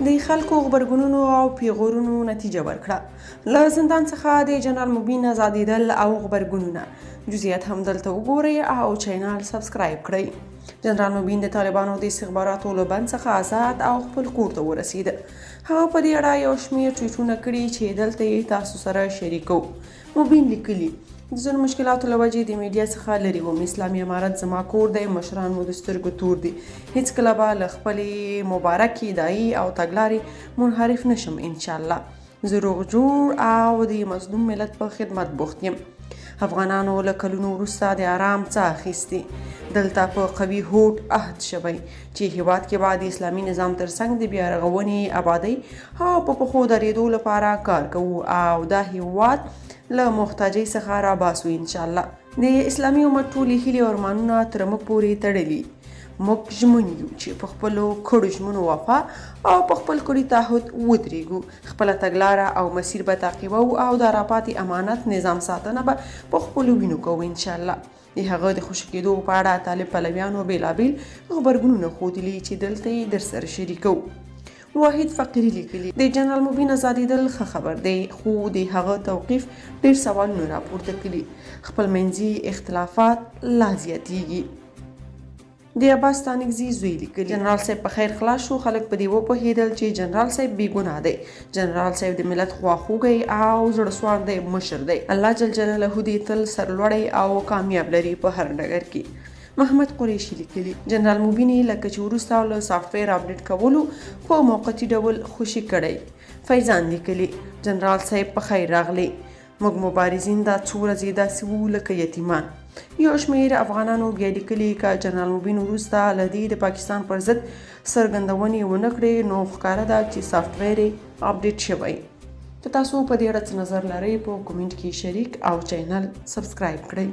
د خلکو غبرګونونو او پیغورونو نتیجه ورکړه. له زندان څخه د جنرال مبین ازادېدل او غبرګونونه جزئیات هم دلته وګورئ او چینل سبسکرایب کړئ. جنرال مبین د طالبانو د استخباراتو له بند څخه آزاد او خپل کور ته ورسېد. هغه په دې اړه یو شمېر ټویټونه کړي چې دلته یې تاسو سره شریکو. مبین لیکلي د ځینو مشکلاتو له وجې د میډیا څخه لرې وم. اسلامي امارت زما کور دی، مشران مو د سترګو تور دي. هیڅکله به له خپلې مبارکې ادعایي او تګلارې منحرف نشم انشاءالله. زه روغ جوړ او د مظلوم ملت په خدمت بوخت یم. افغانانو له کلونو وروسته د آرام څاه اخیستې. دلته په قوي هوډ عهد شوی چې هیواد کې به د اسلامي نظام ترڅنګ د بیا رغونې، آبادۍ او په پښو درېدو لپاره کار کوو او دا هیواد له محتاجۍ څخه راباسو انشاءالله. د اسلامي امت ټولې هیلې او ارمانونه تر موږ پورې تړلي. موږ ژمن یو چې په خپلو کړو ژمنو وفا او په خپل کړي تعهد ودرېږو. خپله تګلاره او مسیر به تعقیبو او د راپاتې امانت نظام ساتنه به په خپلو وینو کوو انشاءالله. د هغه د خوشي کېدو په اړه طالب پلویانو بېلابېل غبرګونونه ښودلي چې دلته یې درسره شریکو. واحد فقیري لیکلي د جنرال مبین ازادېدل ښه خبر دی، خو د هغه توقیف ډېر سوالونه راپورته کړي. خپل منځي اختلافات لا زیاتېږي. د عباس ستانکزي زوی لیکلي جنرال صاحب په خیر خلاص شو. خلک په دې وپوهېدل چې جنرال صاحب بې ګناه دی. جنرال صاحب د ملت خواخوږی او زړه سواندی مشر دی. الله جل جلاله دې تل سرلوړی او کامیاب لري په هر ډګر کې. محمد قریشي لیکلي جنرال مبین لکه چې وروسته له سافټویر اپډیټ کولو په موقتي ډول خوشي کړی. فیضان لیکلي جنرال صاحب په خیر راغلی. موږ مبارزین دا څو ورځې داسې وو لکه یتیمان. یو شمېر افغانانو بیا لیکلي که جنرال مبین وروسته له دې د پاکستان پر ضد څرګندونې ونه کړې نو ښکاره ده چې سافټویر یې اپډیټ شوی. که تاسو په دې اړه څه نظر لرئ په کومنټ کې شریک او چینل سبسکرایب کړئ.